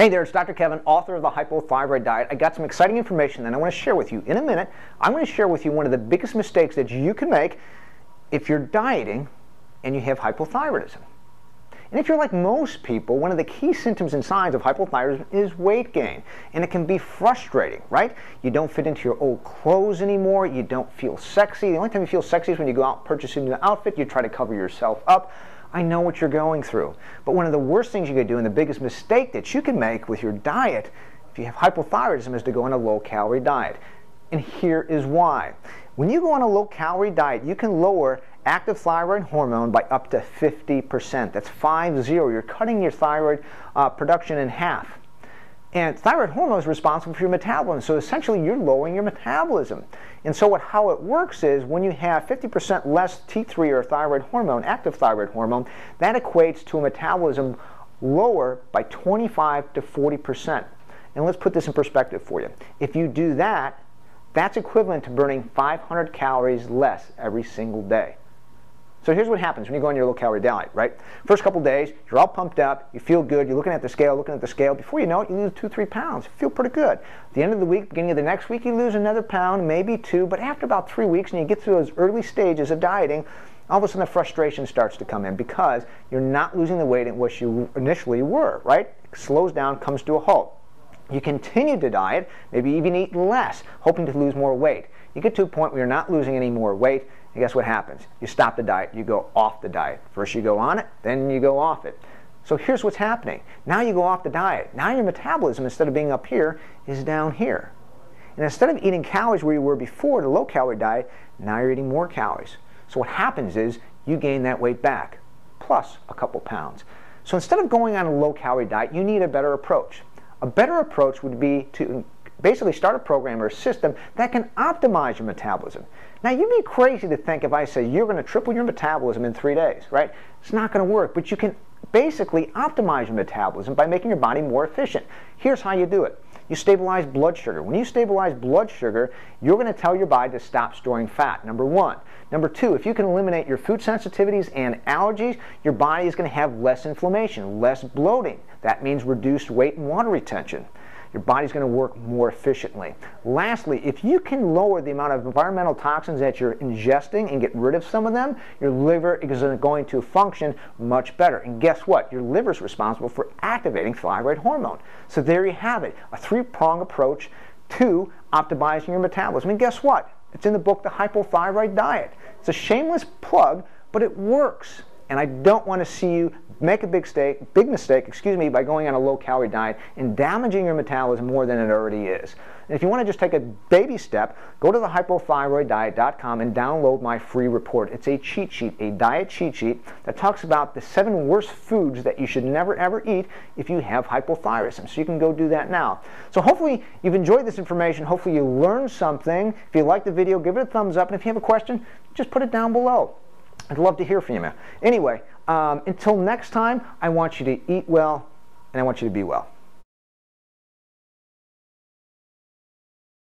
Hey there, it's Dr. Kevin, author of the Hypothyroid Diet. I got some exciting information that I want to share with you. In a minute, I'm going to share with you one of the biggest mistakes that you can make if you're dieting and you have hypothyroidism. And if you're like most people, one of the key symptoms and signs of hypothyroidism is weight gain. And it can be frustrating, right? You don't fit into your old clothes anymore. You don't feel sexy. The only time you feel sexy is when you go out purchasing an outfit. You try to cover yourself up. I know what you're going through. But one of the worst things you could do, and the biggest mistake that you can make with your diet, if you have hypothyroidism, is to go on a low-calorie diet. And here is why. When you go on a low-calorie diet, you can lower active thyroid hormone by up to 50%. That's 50. You're cutting your thyroid production in half. And thyroid hormone is responsible for your metabolism. So essentially, you're lowering your metabolism. And so how it works is when you have 50% less T3 or thyroid hormone, active thyroid hormone, that equates to a metabolism lower by 25 to 40%. And let's put this in perspective for you. If you do that, that's equivalent to burning 500 calories less every single day. So here's what happens when you go on your low-calorie diet, right? First couple days, you're all pumped up, you feel good, you're looking at the scale. Before you know it, you lose 2-3 pounds. You feel pretty good. At the end of the week, beginning of the next week, you lose another pound, maybe 2, but after about 3 weeks, and you get through those early stages of dieting, all of a sudden the frustration starts to come in because you're not losing the weight at what you initially were, right? It slows down, comes to a halt. You continue to diet, maybe even eat less, hoping to lose more weight. You get to a point where you're not losing any more weight, and guess what happens? You stop the diet, you go off the diet. First you go on it, then you go off it. So here's what's happening. Now you go off the diet. Now your metabolism, instead of being up here, is down here. And instead of eating calories where you were before the low-calorie diet, now you're eating more calories. So what happens is you gain that weight back, plus a couple pounds. So instead of going on a low-calorie diet, you need a better approach. A better approach would be to basically start a program or a system that can optimize your metabolism. Now, you'd be crazy to think if I say you're going to triple your metabolism in 3 days, right? It's not going to work, but you can basically optimize your metabolism by making your body more efficient. Here's how you do it. You stabilize blood sugar. When you stabilize blood sugar, you're going to tell your body to stop storing fat, number one. Number two, if you can eliminate your food sensitivities and allergies, your body is going to have less inflammation, less bloating. That means reduced weight and water retention. Your body's going to work more efficiently. Lastly, if you can lower the amount of environmental toxins that you're ingesting and get rid of some of them, your liver is going to function much better. And guess what? Your liver is responsible for activating thyroid hormone. So there you have it, a three-pronged approach to optimizing your metabolism. And guess what? It's in the book, The Hypothyroid Diet. It's a shameless plug, but it works. And I don't want to see you make a big mistake, by going on a low-calorie diet and damaging your metabolism more than it already is. And if you want to just take a baby step, go to the hypothyroiddiet.com and download my free report. It's a cheat sheet, a diet cheat sheet that talks about the 7 worst foods that you should never ever eat if you have hypothyroidism. So you can go do that now. So hopefully you've enjoyed this information. Hopefully you learned something. If you liked the video, give it a thumbs up. And if you have a question, just put it down below. I'd love to hear from you, man. Anyway, until next time, I want you to eat well, and I want you to be well.